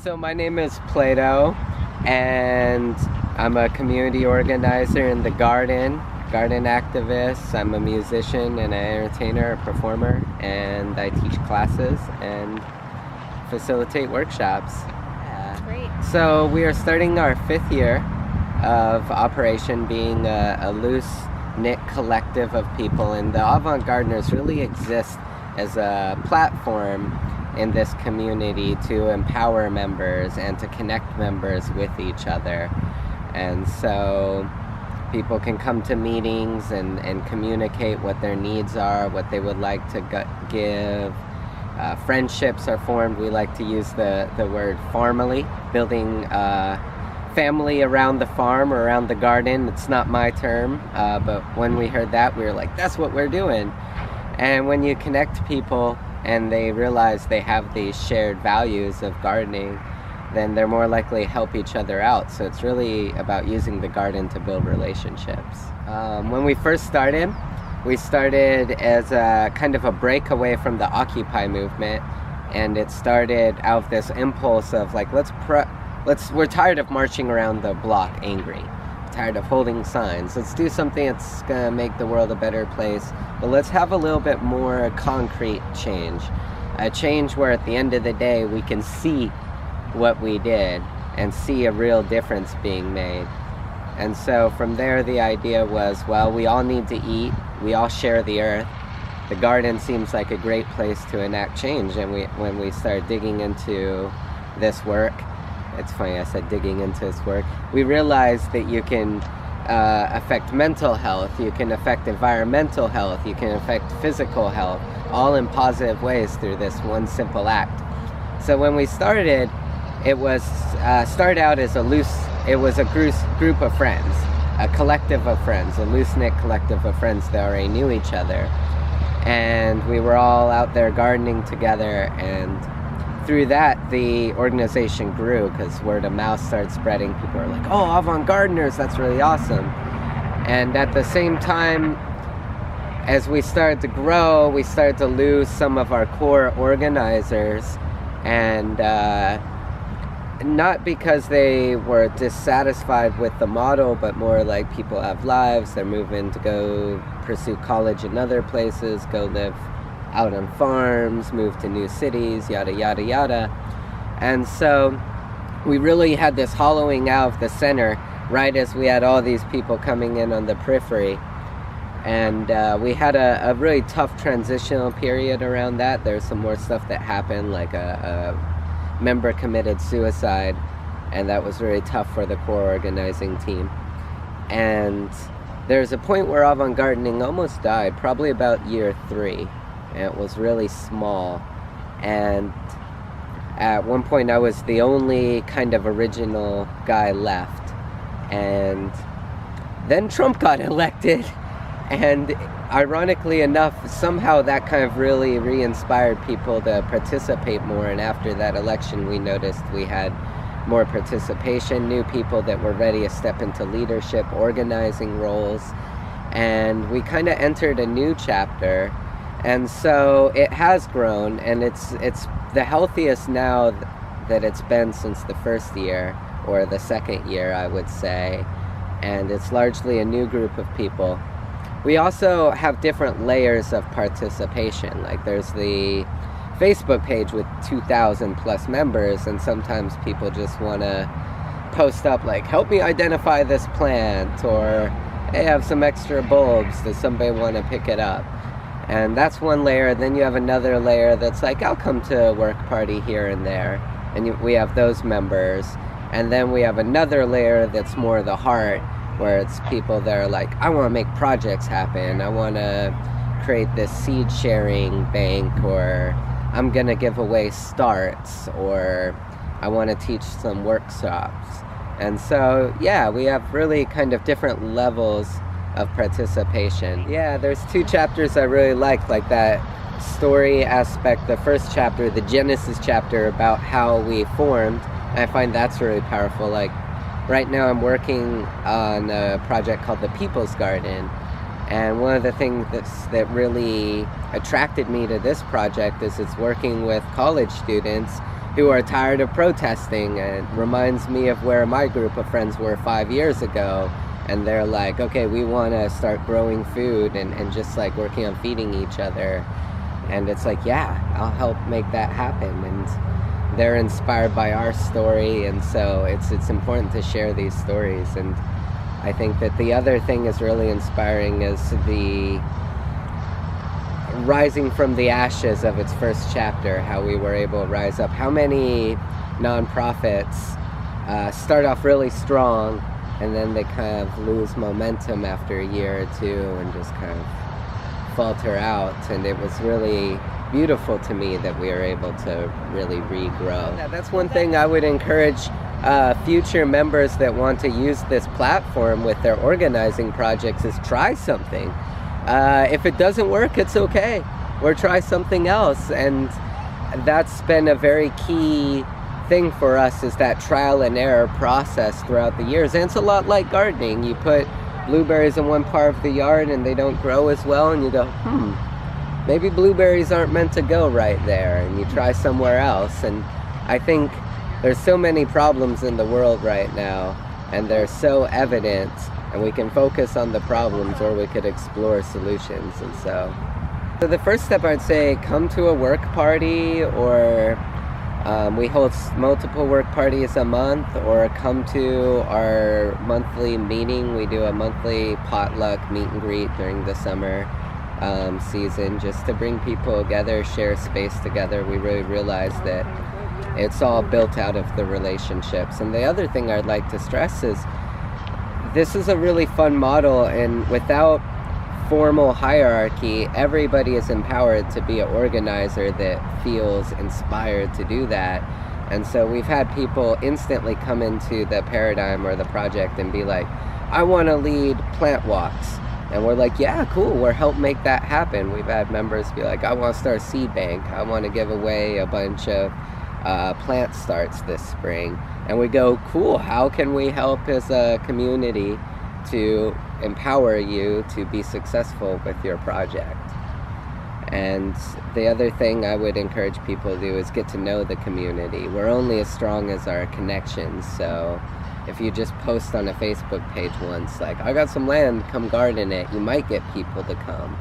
So my name is Plaedo, and I'm a community organizer in the garden activist. I'm a musician and an entertainer, a performer, and I teach classes and facilitate workshops. Great. So we are starting our 5th year of operation, being a loose-knit collective of people, and the Avant Gardeners really exist as a platform in this community to empower members and to connect members with each other. And so people can come to meetings and communicate what their needs are, what they would like to give. Friendships are formed. We like to use the word farmily, building family around the farm or around the garden. It's not my term, but when we heard that, we were like, that's what we're doing. And when you connect people and they realize they have these shared values of gardening, then they're more likely to help each other out. So it's really about using the garden to build relationships. When we first started, we started as a kind of a breakaway from the Occupy movement, and it started out of this impulse of like, we're tired of marching around the block angry, tired of holding signs. Let's do something that's gonna make the world a better place, but let's have a little bit more concrete change. A change where at the end of the day we can see what we did and see a real difference being made. And so from there the idea was, well, we all need to eat, we all share the earth. The garden seems like a great place to enact change. And when we started digging into this work, it's funny I said digging into this work, we realized that you can affect mental health, you can affect environmental health, you can affect physical health, all in positive ways through this one simple act. So when we started, it was started out as it was a group of friends, a collective of friends, a loose-knit collective of friends that already knew each other. And we were all out there gardening together, and through that, the organization grew because word of mouth started spreading. People were like, oh, Avant Gardeners, that's really awesome. And at the same time, as we started to grow, we started to lose some of our core organizers, and not because they were dissatisfied with the model, but more like people have lives, they're moving to go pursue college in other places, go live out on farms, move to new cities, yada yada yada. And so we really had this hollowing out of the center right as we had all these people coming in on the periphery. And we had a really tough transitional period around that. There's some more stuff that happened, like a member committed suicide, and that was really tough for the core organizing team. And there's a point where Avant Gardening almost died, probably about year 3. And it was really small, and at one point I was the only kind of original guy left, and then Trump got elected, and ironically enough, somehow that kind of really re-inspired people to participate more. And after that election, we noticed we had more participation, new people that were ready to step into leadership, organizing roles, and we kind of entered a new chapter. And so it has grown, and it's the healthiest now that it's been since the first year, or the second year, I would say. And it's largely a new group of people. We also have different layers of participation. Like there's the Facebook page with 2,000 plus members, and sometimes people just want to post up like, help me identify this plant, or hey, I have some extra bulbs, does somebody want to pick it up? And that's one layer. Then you have another layer that's like, I'll come to a work party here and there, and we have those members. And then we have another layer that's more the heart, where it's people that are like, I want to make projects happen, I want to create this seed sharing bank, or I'm going to give away starts, or I want to teach some workshops. And so, yeah, we have really kind of different levels of participation. Yeah, there's 2 chapters I really like that story aspect. The first chapter, the Genesis chapter, about how we formed, I find that's really powerful. Like right now I'm working on a project called the People's Garden, and one of the things that really attracted me to this project is it's working with college students who are tired of protesting. It reminds me of where my group of friends were 5 years ago, and they're like, okay, we want to start growing food and just like working on feeding each other. And it's like, yeah, I'll help make that happen. And they're inspired by our story, and so it's important to share these stories. And I think that the other thing is really inspiring is the rising from the ashes of its first chapter, how we were able to rise up. How many nonprofits start off really strong and then they kind of lose momentum after a year or two and just kind of falter out. And it was really beautiful to me that we were able to really regrow. That's one thing I would encourage future members that want to use this platform with their organizing projects is try something. If it doesn't work, it's okay, or try something else. And that's been a very key thing for us, is that trial and error process throughout the years. And it's a lot like gardening. You put blueberries in one part of the yard and they don't grow as well, and you go, maybe blueberries aren't meant to go right there, and you try somewhere else. And I think there's so many problems in the world right now, and they're so evident, and we can focus on the problems or we could explore solutions. And so the first step, I'd say, come to a work party, or we hold multiple work parties a month, or come to our monthly meeting. We do a monthly potluck meet and greet during the summer season, just to bring people together, share space together. We really realize that it's all built out of the relationships. And the other thing I'd like to stress is this is a really fun model, and without formal hierarchy, everybody is empowered to be an organizer that feels inspired to do that. And so we've had people instantly come into the paradigm or the project and be like, I want to lead plant walks. And we're like, yeah, cool, we'll help make that happen. We've had members be like, I want to start a seed bank. I want to give away a bunch of plant starts this spring. And we go, cool, how can we help as a community to empower you to be successful with your project? And the other thing I would encourage people to do is get to know the community. We're only as strong as our connections. So if you just post on a Facebook page once, like, I got some land, come garden it, you might get people to come.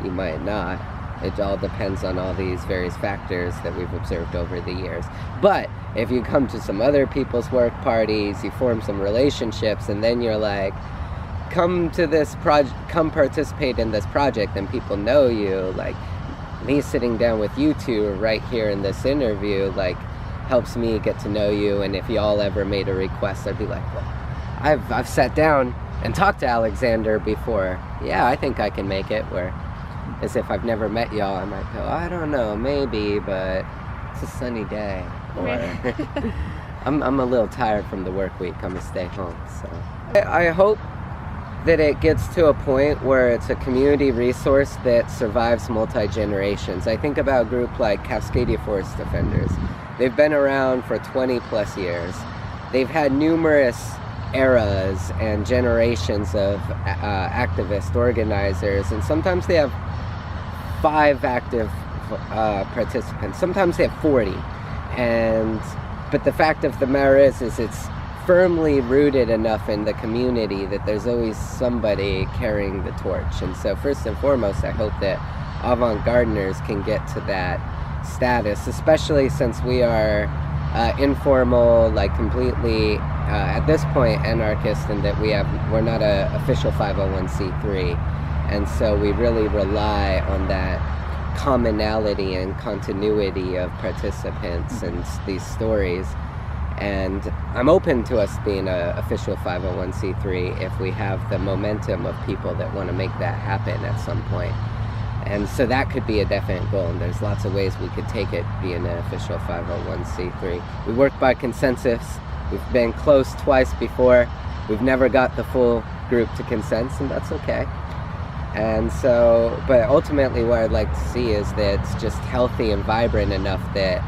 You might not. It all depends on all these various factors that we've observed over the years. But if you come to some other people's work parties, you form some relationships, and then you're like, come to this project, come participate in this project, and people know you. Like me sitting down with you two right here in this interview, like, helps me get to know you. And if y'all ever made a request, I'd be like, well, I've sat down and talked to Alexander before. Yeah, I think I can make it. Where as if I've never met y'all, I might go, I don't know, maybe, but it's a sunny day. Or I'm a little tired from the work week, I'm gonna stay home. So I hope that it gets to a point where it's a community resource that survives multi-generations. I think about a group like Cascadia Forest Defenders. They've been around for 20 plus years. They've had numerous eras and generations of activist organizers, and sometimes they have 5 active participants. Sometimes they have 40. But the fact of the matter is it's firmly rooted enough in the community that there's always somebody carrying the torch. And so first and foremost, I hope that Avant Gardeners can get to that status, especially since we are informal, like completely at this point anarchist, and that we're not an official 501c3. And so we really rely on that commonality and continuity of participants and these stories. And I'm open to us being an official 501c3 if we have the momentum of people that want to make that happen at some point. And so that could be a definite goal, and there's lots of ways we could take it being an official 501c3. We work by consensus. We've been close twice before. We've never got the full group to consent, and that's okay. And so, but ultimately what I'd like to see is that it's just healthy and vibrant enough that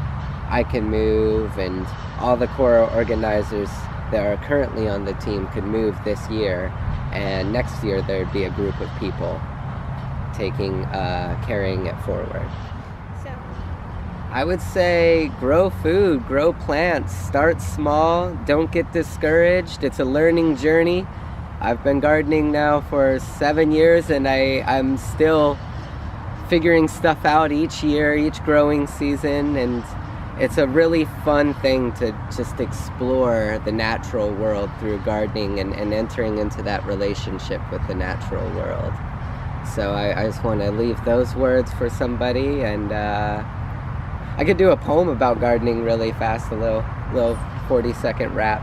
I can move, and all the core organizers that are currently on the team could move this year, and next year there'd be a group of people carrying it forward. So I would say grow food, grow plants, start small, don't get discouraged. It's a learning journey. I've been gardening now for 7 years, and I'm still figuring stuff out each year, each growing season, and it's a really fun thing to just explore the natural world through gardening and entering into that relationship with the natural world. So I just want to leave those words for somebody, and I could do a poem about gardening really fast, a little 40-second rap.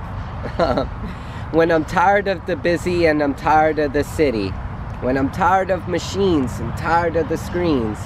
When I'm tired of the busy and I'm tired of the city, when I'm tired of machines and tired of the screens,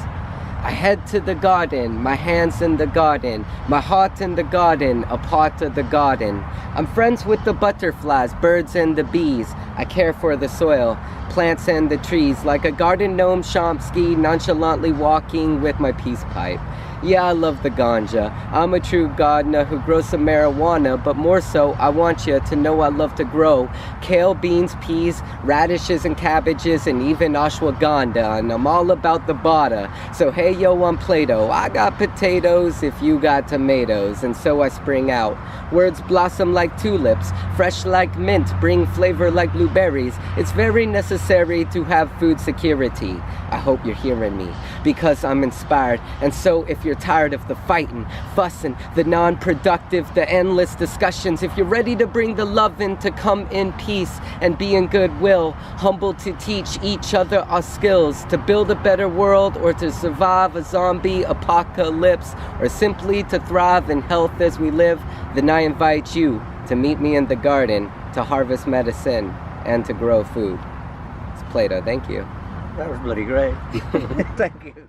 I head to the garden, my hands in the garden, my heart in the garden, a part of the garden. I'm friends with the butterflies, birds and the bees. I care for the soil, plants and the trees, like a garden gnome Chomsky, nonchalantly walking with my peace pipe. Yeah, I love the ganja. I'm a true gardener who grows some marijuana, but more so, I want you to know I love to grow kale, beans, peas, radishes and cabbages, and even ashwagandha, and I'm all about the barter. So hey yo, I'm Plaedo. I got potatoes if you got tomatoes, and so I spring out. Words blossom like tulips, fresh like mint, bring flavor like blueberries. It's very necessary to have food security. I hope you're hearing me, because I'm inspired. And so if you're tired of the fighting, fussing, the non-productive, the endless discussions, if you're ready to bring the love in, to come in peace and be in goodwill, humble to teach each other our skills, to build a better world, or to survive a zombie apocalypse, or simply to thrive in health as we live, then I invite you to meet me in the garden, to harvest medicine and to grow food. It's Plaedo. Thank you. That was bloody great. Thank you.